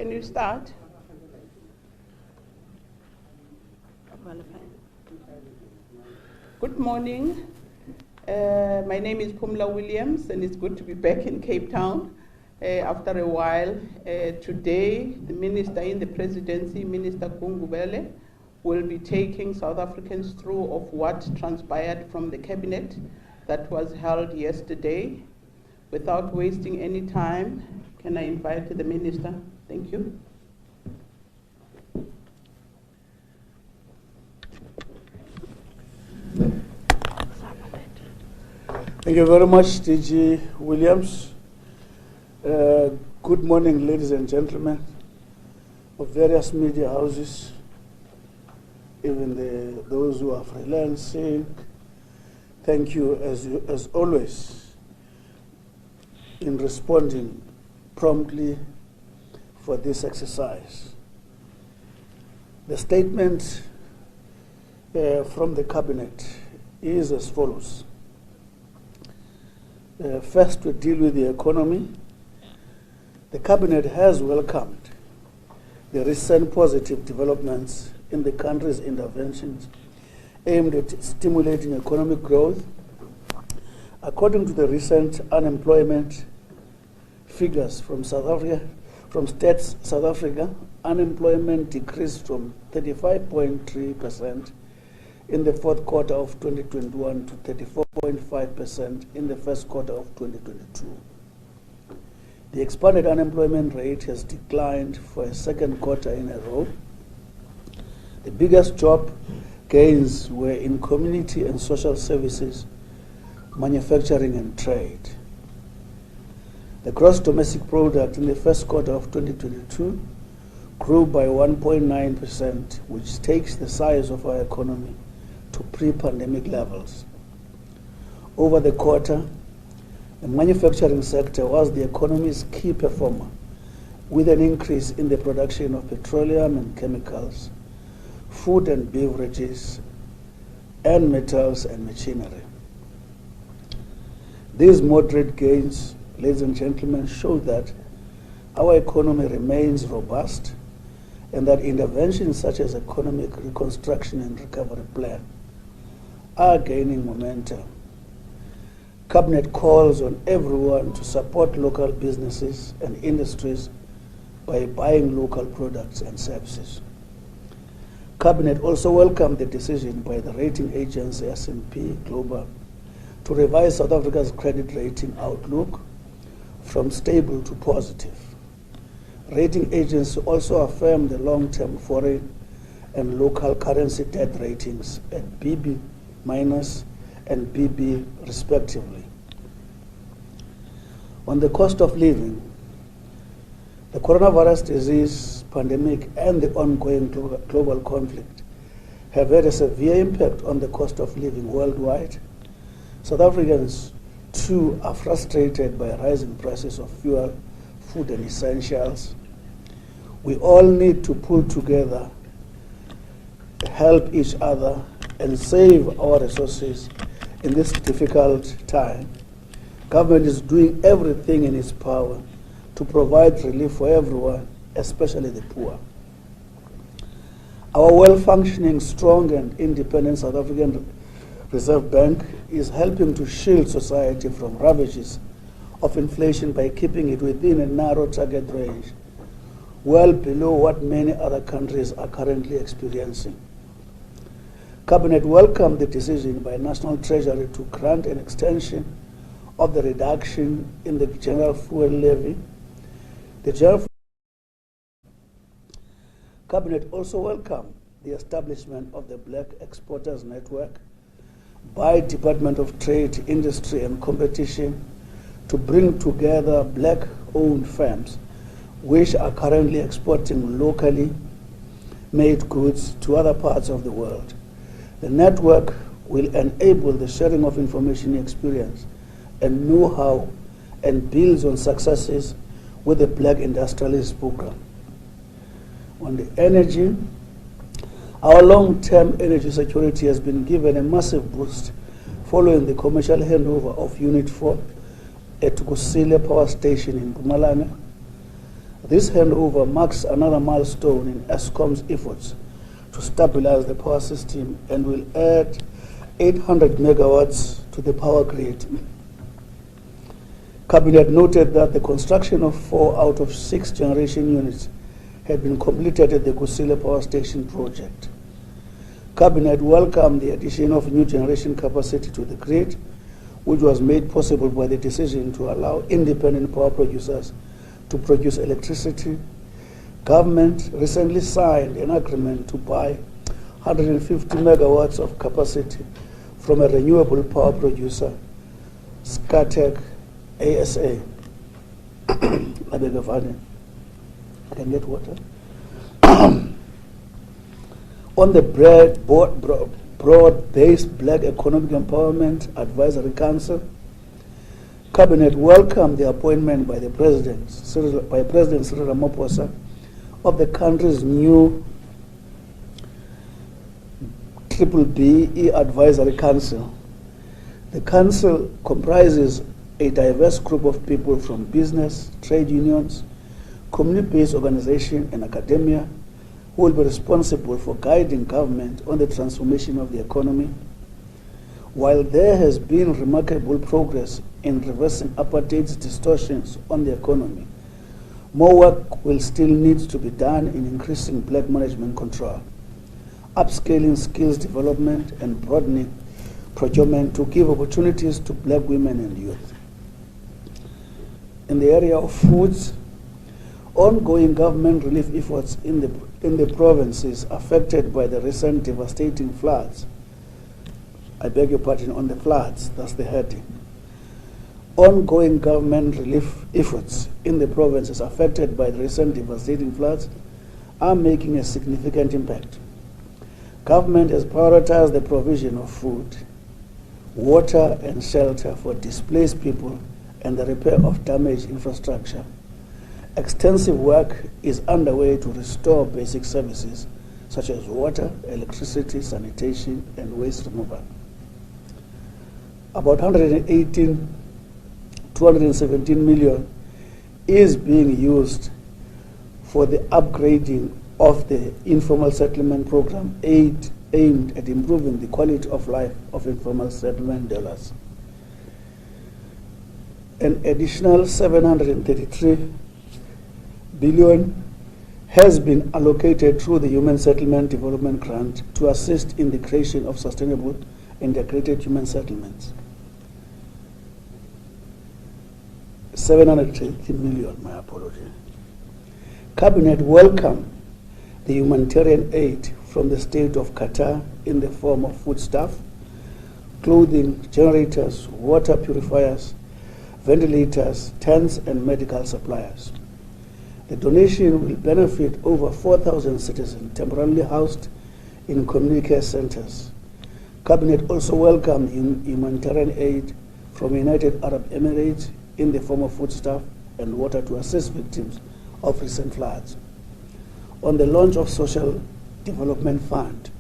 Can you start? Good morning. My name is Pumla Williams, and it's good to be back in Cape Town after a while. Today, the Minister in the Presidency, Minister Gungubele, will be taking South Africans through of what transpired from the Cabinet that was held yesterday. Without wasting any time, can I invite the Minister? Thank you. Thank you very much, DG Williams. Good morning, ladies and gentlemen of various media houses, even those who are freelancing. Thank you, as always, in responding promptly for this exercise. The statement from the Cabinet is as follows. First, to deal with the economy. The Cabinet has welcomed the recent positive developments in the country's interventions aimed at stimulating economic growth. According to the recent unemployment figures from South Africa, unemployment decreased from 35.3% in the fourth quarter of 2021 to 34.5% in the first quarter of 2022. The expanded unemployment rate has declined for a second quarter in a row. The biggest job gains were in community and social services, manufacturing and trade. The gross domestic product in the first quarter of 2022 grew by 1.9%, which takes the size of our economy to pre-pandemic levels. Over the quarter, the manufacturing sector was the economy's key performer, with an increase in the production of petroleum and chemicals, food and beverages, and metals and machinery. These moderate gains, ladies and gentlemen, show that our economy remains robust and that interventions such as economic reconstruction and recovery plan are gaining momentum. Cabinet calls on everyone to support local businesses and industries by buying local products and services. Cabinet also welcomed the decision by the rating agency S&P Global to revise South Africa's credit rating outlook from stable to positive. Rating agency also affirmed the long-term foreign and local currency debt ratings at BB- and BB respectively. On the cost of living, the coronavirus disease pandemic and the ongoing global conflict have had a severe impact on the cost of living worldwide. South Africans, too, are frustrated by rising prices of fuel, food and essentials. We all need to pull together, help each other, and save our resources in this difficult time. Government is doing everything in its power to provide relief for everyone, especially the poor. Our well-functioning, strong and independent South African Reserve Bank is helping to shield society from ravages of inflation by keeping it within a narrow target range, well below what many other countries are currently experiencing. Cabinet welcomed the decision by National Treasury to grant an extension of the reduction in the general fuel levy. Cabinet also welcomed the establishment of the Black Exporters Network by Department of Trade, Industry and Competition to bring together black-owned firms which are currently exporting locally made goods to other parts of the world. The network will enable the sharing of information, experience, and know-how, and builds on successes with the Black Industrialist Program. On the energy, our long-term energy security has been given a massive boost following the commercial handover of Unit 4 at Kusile Power Station in Mpumalanga. This handover marks another milestone in Eskom's efforts to stabilize the power system and will add 800 megawatts to the power grid. Cabinet noted that the construction of 4 out of 6 generation units had been completed at the Kusile Power Station project. Cabinet welcomed the addition of new generation capacity to the grid, which was made possible by the decision to allow independent power producers to produce electricity. Government recently signed an agreement to buy 150 megawatts of capacity from a renewable power producer, Skatec ASA. I beg your pardon. I can get water. On the broad-based Black Economic Empowerment Advisory Council, Cabinet welcomed the appointment by President Cyril Ramaphosa of the country's new BBBE Advisory Council. The council comprises a diverse group of people from business, trade unions, community-based organizations, and academia, who will be responsible for guiding government on the transformation of the economy. While there has been remarkable progress in reversing apartheid's distortions on the economy, more work will still need to be done in increasing black management control, upscaling skills development, and broadening procurement to give opportunities to black women and youth. In the area of foods, ongoing government relief efforts in the provinces affected by the recent devastating floods. I beg your pardon, on the floods, that's the heading. Ongoing government relief efforts in the provinces affected by the recent devastating floods are making a significant impact. Government has prioritized the provision of food, water, and shelter for displaced people and the repair of damaged infrastructure. Extensive work is underway to restore basic services such as water, electricity, sanitation, and waste removal. About 217 million is being used for the upgrading of the informal settlement program aimed at improving the quality of life of informal settlement dwellers. An additional 733 billion has been allocated through the Human Settlement Development Grant to assist in the creation of sustainable integrated human settlements. 730 million, my apology. Cabinet welcomed the humanitarian aid from the state of Qatar in the form of foodstuff, clothing, generators, water purifiers, ventilators, tents, and medical supplies. The donation will benefit over 4,000 citizens temporarily housed in community care centers. Cabinet also welcomed humanitarian aid from United Arab Emirates in the form of foodstuff and water to assist victims of recent floods. On the launch of Social Development Fund,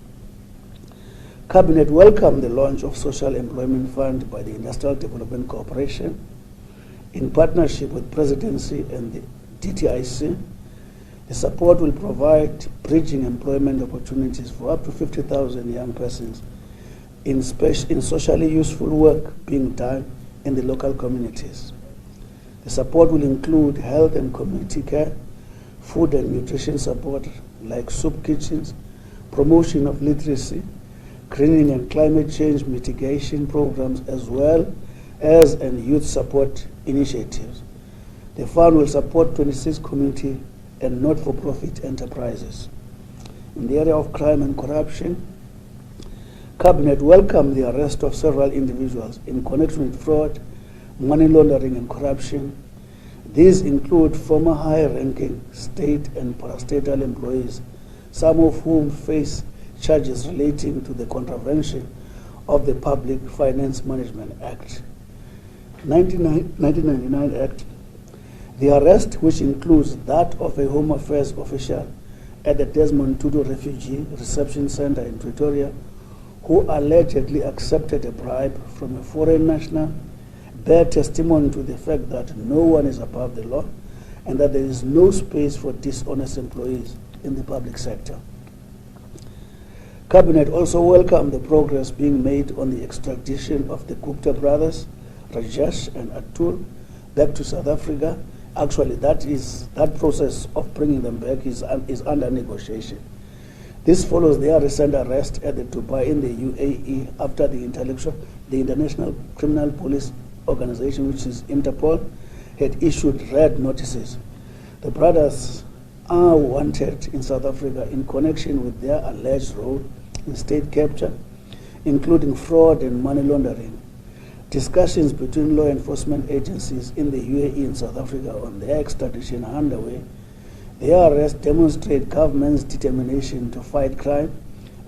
Cabinet welcomed the launch of Social Employment Fund by the Industrial Development Corporation in partnership with Presidency and the DTIC. The support will provide bridging employment opportunities for up to 50,000 young persons in socially useful work being done in the local communities. The support will include health and community care, food and nutrition support like soup kitchens, promotion of literacy, greening and climate change mitigation programs, as well as youth support initiatives. The fund will support 26 community and not-for-profit enterprises. In the area of crime and corruption, Cabinet welcomed the arrest of several individuals in connection with fraud, money laundering, and corruption. These include former high-ranking state and parastatal employees, some of whom face charges relating to the contravention of the Public Finance Management Act. 1999 Act. The arrest, which includes that of a Home Affairs official at the Desmond Tutu Refugee Reception Center in Pretoria, who allegedly accepted a bribe from a foreign national, bear testimony to the fact that no one is above the law and that there is no space for dishonest employees in the public sector. Cabinet also welcomed the progress being made on the extradition of the Gupta brothers, Rajesh and Atul, back to South Africa. Actually, that process of bringing them back is under negotiation. This follows their recent arrest at the Dubai in the UAE after the International Criminal Police Organization, which is Interpol, had issued red notices. The brothers are wanted in South Africa in connection with their alleged role in state capture, including fraud and money laundering. Discussions between law enforcement agencies in the UAE and South Africa on their extradition are underway. Their arrests demonstrate government's determination to fight crime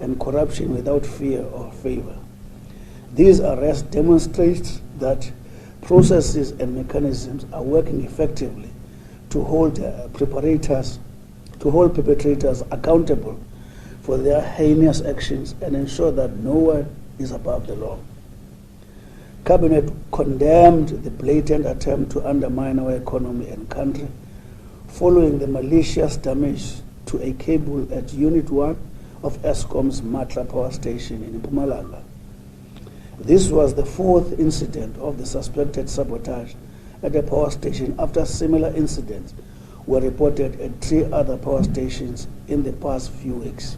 and corruption without fear or favor. These arrests demonstrate that processes and mechanisms are working effectively to hold perpetrators accountable for their heinous actions and ensure that no one is above the law. Cabinet condemned the blatant attempt to undermine our economy and country following the malicious damage to a cable at Unit 1 of Eskom's Matla power station in Mpumalanga. This was the fourth incident of the suspected sabotage at a power station after similar incidents were reported at 3 other power stations in the past few weeks.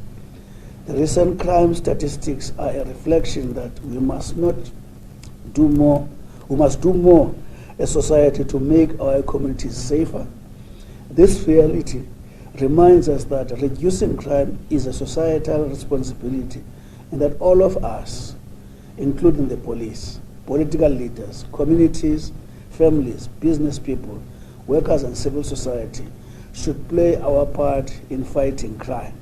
The recent crime statistics are a reflection that we must do more as society to make our communities safer. This reality reminds us that reducing crime is a societal responsibility and that all of us, including the police, political leaders, communities, families, business people, workers and civil society, should play our part in fighting crime.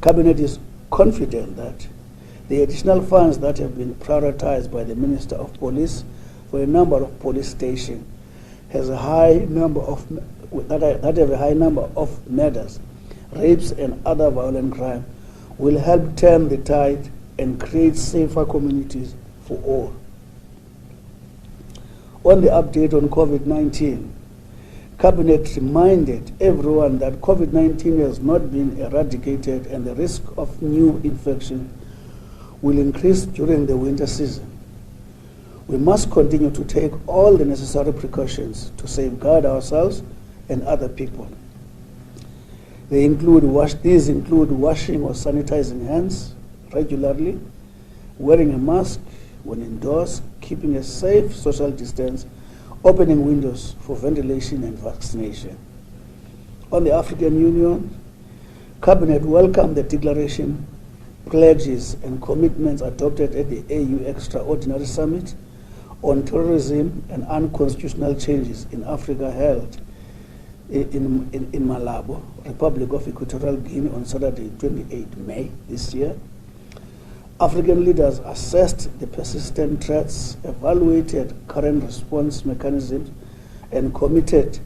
Cabinet is confident that the additional funds that have been prioritized by the Minister of Police for a number of police stations have a high number of murders, rapes and other violent crime will help turn the tide and create safer communities for all. On the update on COVID-19, Cabinet reminded everyone that COVID-19 has not been eradicated and the risk of new infection will increase during the winter season. We must continue to take all the necessary precautions to safeguard ourselves and other people. These include washing or sanitizing hands regularly, wearing a mask when indoors, keeping a safe social distance, opening windows for ventilation and vaccination. On the African Union, Cabinet welcomed the declaration, pledges and commitments adopted at the AU Extraordinary Summit on Terrorism and Unconstitutional Changes in Africa held in Malabo, Republic of Equatorial Guinea on Saturday, 28 May this year. African leaders assessed the persistent threats, evaluated current response mechanisms, and committed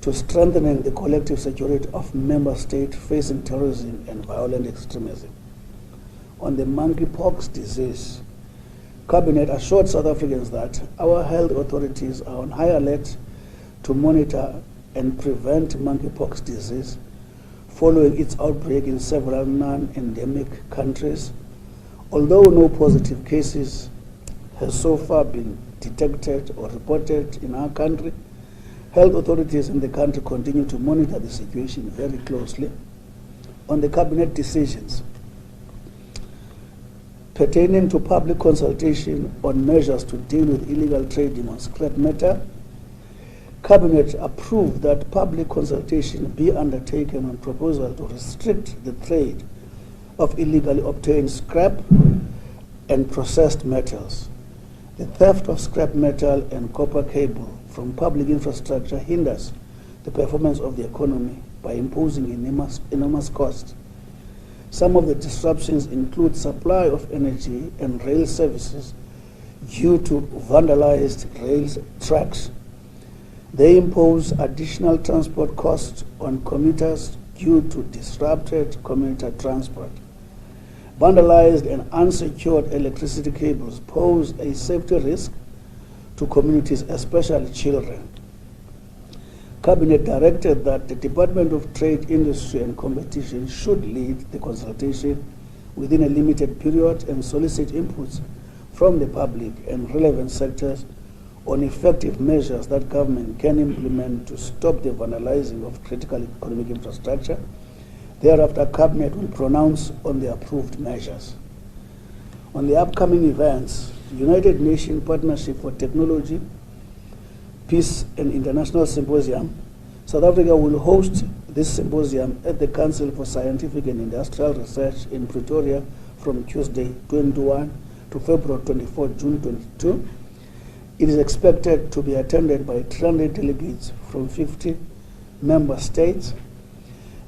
to strengthening the collective security of member states facing terrorism and violent extremism. On the monkeypox disease, Cabinet assured South Africans that our health authorities are on high alert to monitor and prevent monkeypox disease following its outbreak in several non-endemic countries. Although no positive cases have so far been detected or reported in our country, health authorities in the country continue to monitor the situation very closely. On the Cabinet decisions pertaining to public consultation on measures to deal with illegal trading on scrap metal, Cabinet approved that public consultation be undertaken on proposal to restrict the trade of illegally obtained scrap and processed metals. The theft of scrap metal and copper cable from public infrastructure hinders the performance of the economy by imposing enormous costs. Some of the disruptions include supply of energy and rail services due to vandalized rail tracks. They impose additional transport costs on commuters due to disrupted commuter transport. Vandalized and unsecured electricity cables pose a safety risk to communities, especially children. Cabinet directed that the Department of Trade, Industry and Competition should lead the consultation within a limited period and solicit inputs from the public and relevant sectors on effective measures that government can implement to stop the vandalizing of critical economic infrastructure. Thereafter, Cabinet will pronounce on the approved measures. On the upcoming events, United Nations Partnership for Technology, Peace and International Symposium. South Africa will host this symposium at the Council for Scientific and Industrial Research in Pretoria from Tuesday 21 to February 24, June 22. It is expected to be attended by 300 delegates from 50 member states.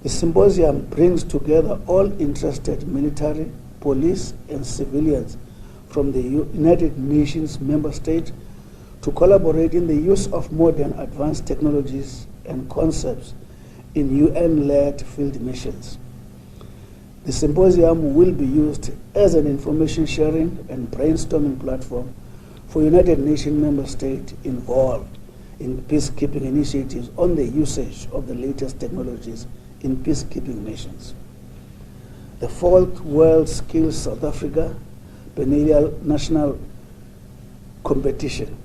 The symposium brings together all interested military, police, and civilians from the United Nations member states to collaborate in the use of modern advanced technologies and concepts in UN-led field missions. The symposium will be used as an information sharing and brainstorming platform for United Nations member states involved in peacekeeping initiatives on the usage of the latest technologies in peacekeeping missions. The 4th World Skills South Africa Biennial National Competition.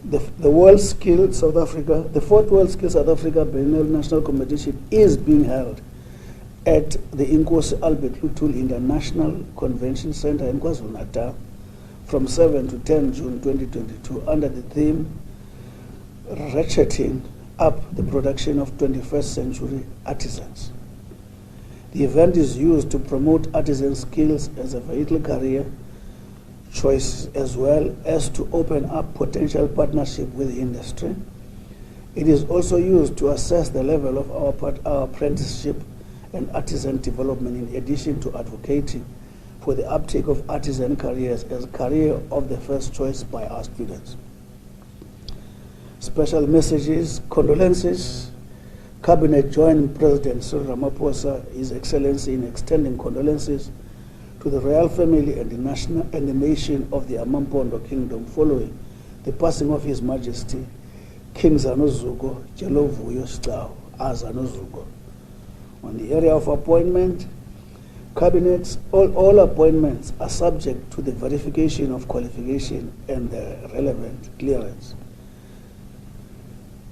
The 4th World Skills South Africa Biennial National Competition is being held at the Inkosi Albert Luthuli International Convention Center in KwaZulu-Natal from 7 to 10 June 2022 under the theme Ratcheting Up the Production of 21st Century Artisans. The event is used to promote artisan skills as a vital career choice, as well as to open up potential partnership with the industry. It is also used to assess the level of our apprenticeship and artisan development, in addition to advocating for the uptake of artisan careers as a career of the first choice by our students. Special messages, condolences. Cabinet joined President Cyril Ramaphosa, His Excellency, in extending condolences to the royal family and the nation of the Amampondo Kingdom following the passing of His Majesty King Zanozugo Jelovuyo Stau Azanozugo. On the area of appointment, cabinets, all appointments are subject to the verification of qualification and the relevant clearance.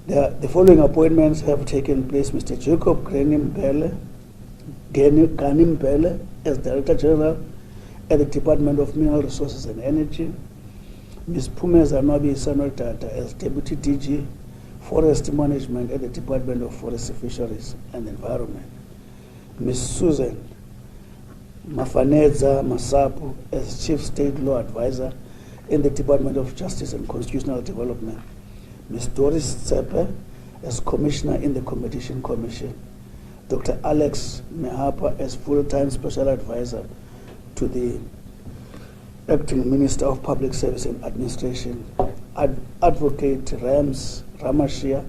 The following appointments have taken place: Mr. Jacob Ganimbele as Director General at the Department of Mineral Resources and Energy, Ms. Phumeza Nwabi Sanotata as Deputy DG Forest Management at the Department of Forestry, Fisheries and Environment, Ms. Susan Mafaneza Masapu as Chief State Law Advisor in the Department of Justice and Constitutional Development, Ms. Doris Tsepe as Commissioner in the Competition Commission, Dr. Alex Mehapa as full-time Special Advisor to the Acting Minister of Public Service and Administration, Advocate Rams Ramashia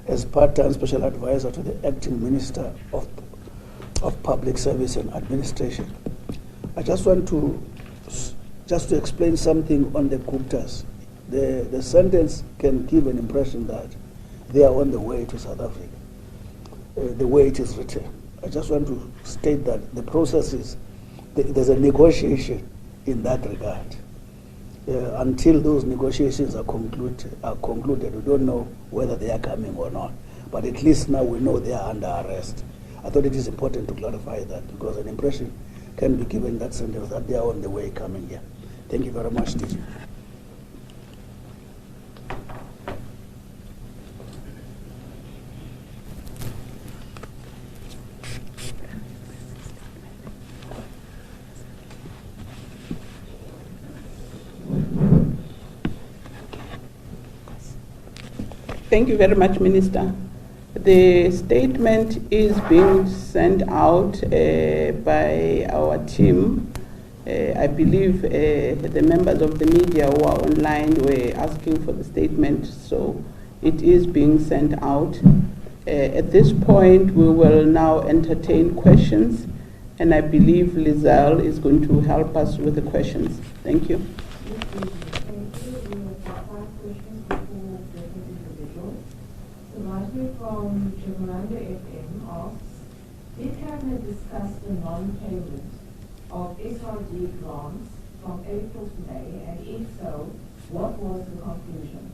as part-time Special Advisor to the Acting Minister of Public Service and Administration. I just want to explain something on the Guptas. The sentence can give an impression that they are on the way to South Africa, the way it is written. I just want to state that the process is, there's a negotiation in that regard. Until those negotiations are concluded, we don't know whether they are coming or not. But at least now we know they are under arrest. I thought it is important to clarify that, because an impression can be given in that sentence that they are on the way coming here. Thank you very much, DG. Thank you very much, Minister. The statement is being sent out by our team. I believe the members of the media who are online were asking for the statement, so it is being sent out. At this point, we will now entertain questions, and I believe Lizelle is going to help us with the questions. Thank you. Andrew from Jumanda FM asks, did Cabinet discuss the non-payment of SRD grants from April to May, and if so, what was the conclusion?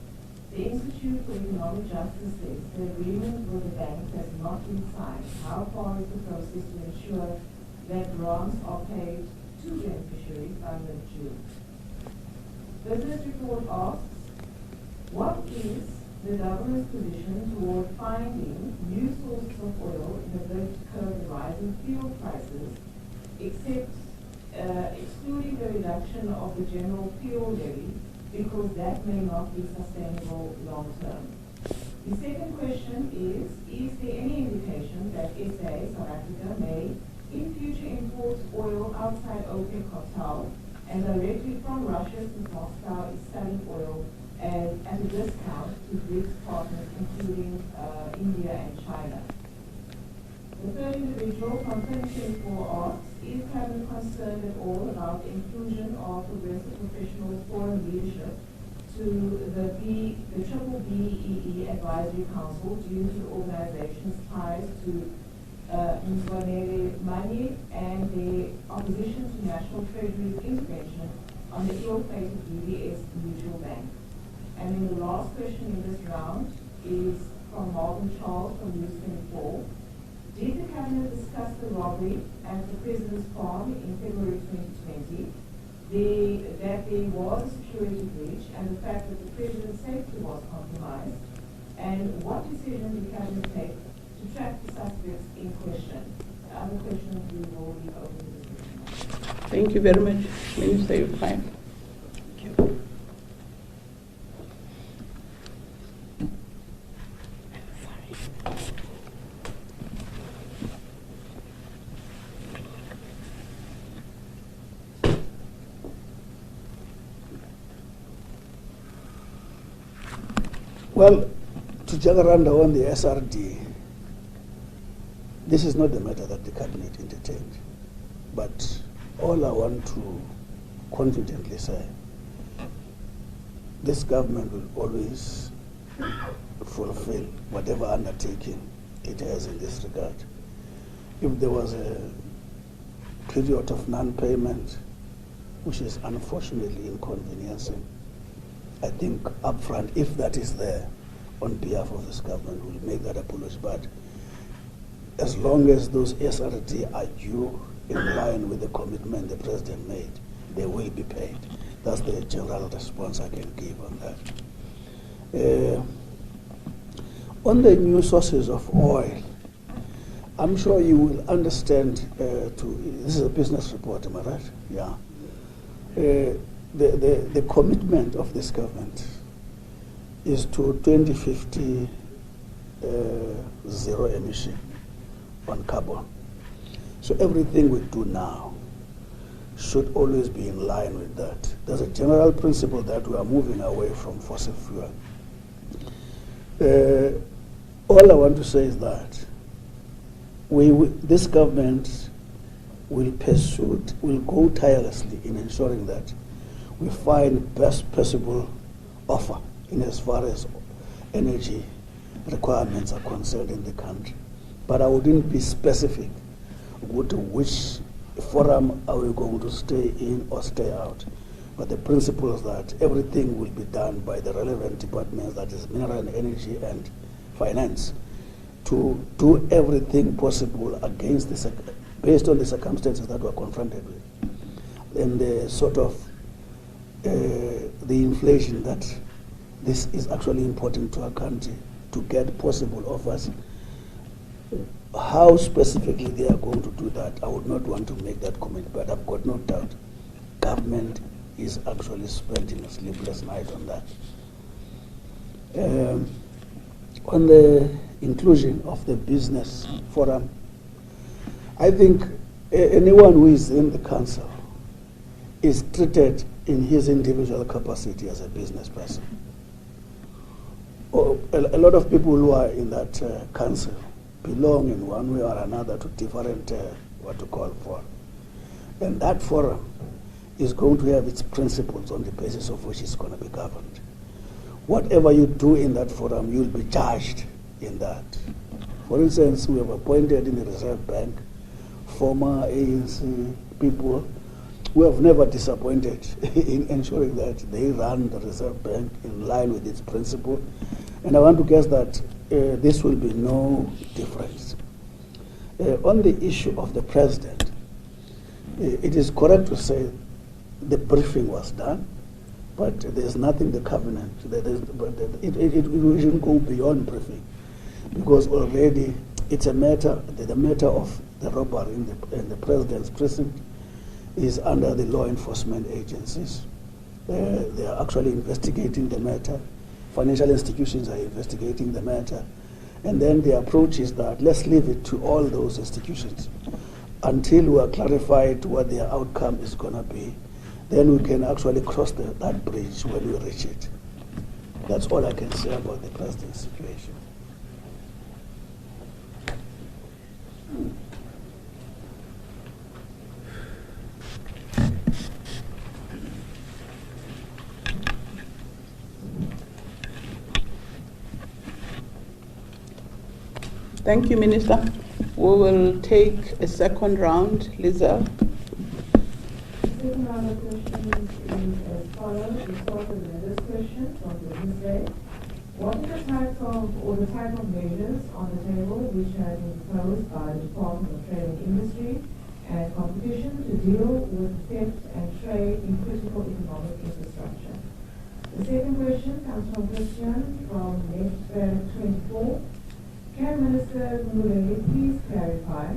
The Institute for Economic Justice says the agreement with the bank has not been signed. How far is the process to ensure that grants are paid to beneficiaries by mid-June? Business Report asks, what is the government's position toward finding new sources of oil in a bid to curb the rising fuel prices, excluding the reduction of the general fuel levy, because that may not be sustainable long term? The second question is there any indication that SA, South Africa, may in future import oil outside OPEC cartel and directly from Russia, since Moscow is selling oil at a discount to BRICS partners, including India and China? The third individual from 2024 asks, is Cabinet concerned at all about the inclusion of Progressive Professionals Forum leadership to the Triple BEE Advisory Council due to the organization's ties to Mzwanele Manye and the opposition to National Treasury's intervention on the ill-fated UBS Mutual Bank? And then the last question in this round is from Martin Charles from News 24. Did the Cabinet discuss the robbery at the President's farm in February 2020, that there was a security breach, and the fact that the President's safety was compromised? And what decision did the Cabinet take to track the suspects in question? The other questions we will leave open to discussion. Thank you very much. Minister, you're fine. Thank you. Well, to Jacaranda on the SRD, this is not the matter that the Cabinet entertained. But all I want to confidently say, this government will always fulfill whatever undertaking it has in this regard. If there was a period of non-payment, which is unfortunately inconveniencing, I think upfront, if that is there, on behalf of this government, we'll make that apology. But as long as those SRD are due in line with the commitment the President made, they will be paid. That's the general response I can give on that. On the new sources of oil, I'm sure you will understand, this is a business report, am I right? Yeah. The commitment of this government is to 2050 zero emission on carbon. So everything we do now should always be in line with that. There's a general principle that we are moving away from fossil fuel. All I want to say is that this government will go tirelessly in ensuring that we find best possible offer in as far as energy requirements are concerned in the country. But I wouldn't be specific with which forum are we going to stay in or stay out. But the principle is that everything will be done by the relevant departments, that is mineral and energy and finance, to do everything possible against based on the circumstances that we're confronted with. And the sort of the inflation that this is actually important to our country to get possible offers. How specifically they are going to do that, I would not want to make that comment, but I've got no doubt government is actually spending a sleepless night on that. On the inclusion of the business forum, I think anyone who is in the council is treated in his individual capacity as a business person. A lot of people who are in that council belong in one way or another to different, forum. And that forum is going to have its principles on the basis of which it's going to be governed. Whatever you do in that forum, you'll be judged in that. For instance, we have appointed in the Reserve Bank former ANC people who have never disappointed in ensuring that they run the Reserve Bank in line with its principle. And I want to guess that this will be no difference. On the issue of the president, it is correct to say the briefing was done, but there's nothing the covenant, it shouldn't go beyond briefing, because already it's a matter, the matter of the robbery in the president's precinct is under the law enforcement agencies. They are actually investigating the matter. Financial institutions are investigating the matter. And then the approach is that let's leave it to all those institutions until we are clarified what their outcome is going to be. Then we can actually cross that bridge when we reach it. That's all I can say about the president's situation. Thank you, Minister. We will take a second round. Lisa. The second round of questions is as follows. We start with another question from Business Day. What is the type of measures on the table which have been proposed by the Department of Trade and Industry and Competition to deal with theft and trade in critical economic infrastructure? The second question comes from Christian from Net 24. Can Minister Gungubele please clarify,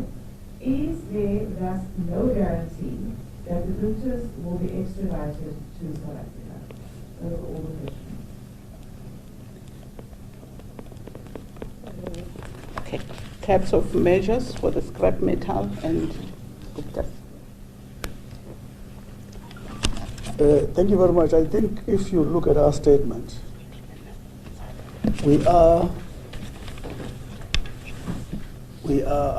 is there thus no guarantee that the Guptas will be extradited to South Africa? Those are all the questions. Okay. Types of measures for the scrap metal and Guptas. Thank you very much. I think if you look at our statement, we are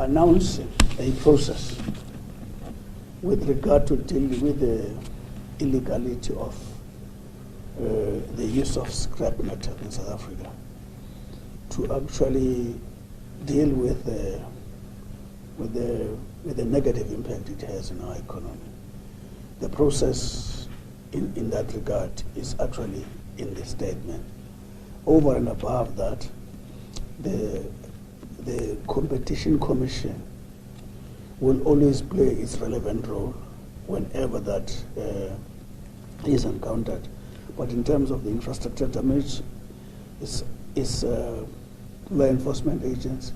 announcing a process with regard to dealing with the illegality of the use of scrap metal in South Africa, to actually deal with the negative impact it has in our economy. The process in that regard is actually in the statement. Over and above that, the Competition Commission will always play its relevant role whenever that is encountered. But in terms of the infrastructure damage, it's law enforcement agency.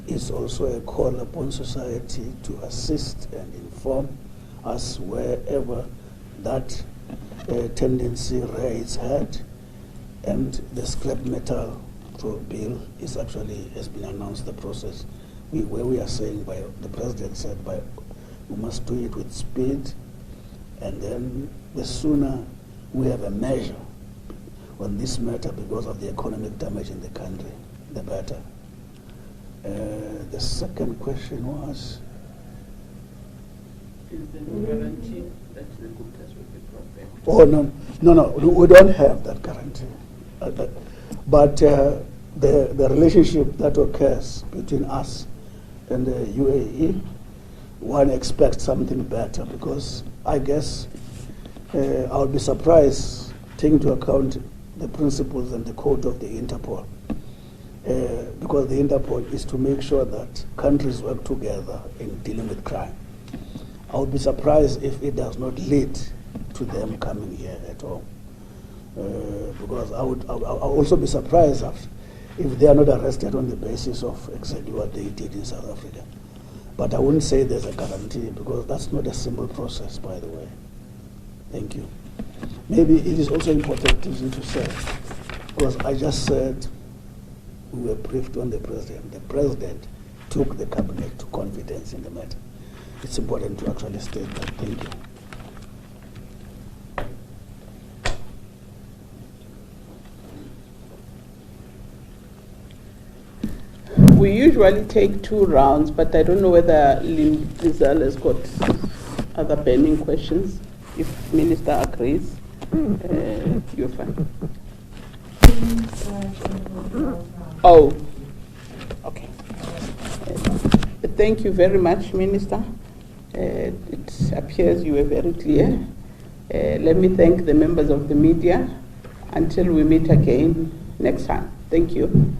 It's also a call upon society to assist and inform us wherever that tendency rears its head, and the scrap metal bill is actually has been announced. The process where we are saying, by the president said, we must do it with speed, and then the sooner we have a measure on this matter because of the economic damage in the country, the better. The second question was, is there no guarantee that the Guptas will be brought back? Oh, no, we don't have that guarantee. But the relationship that occurs between us and the UAE, one expects something better, because I guess I would be surprised, taking into account the principles and the code of the Interpol, because the Interpol is to make sure that countries work together in dealing with crime. I would be surprised if it does not lead to them coming here at all. Because I'll also be surprised if they are not arrested on the basis of exactly what they did in South Africa. But I wouldn't say there's a guarantee, because that's not a simple process, by the way. Thank you. Maybe it is also important to say, because I just said we were briefed on the president. The president took the cabinet to confidence in the matter. It's important to actually state that. Thank you. We usually take 2 rounds, but I don't know whether Lizelle has got other burning questions. If Minister agrees, you're fine. Oh, okay. Thank you very much, Minister. It appears you were very clear. Let me thank the members of the media until we meet again next time. Thank you.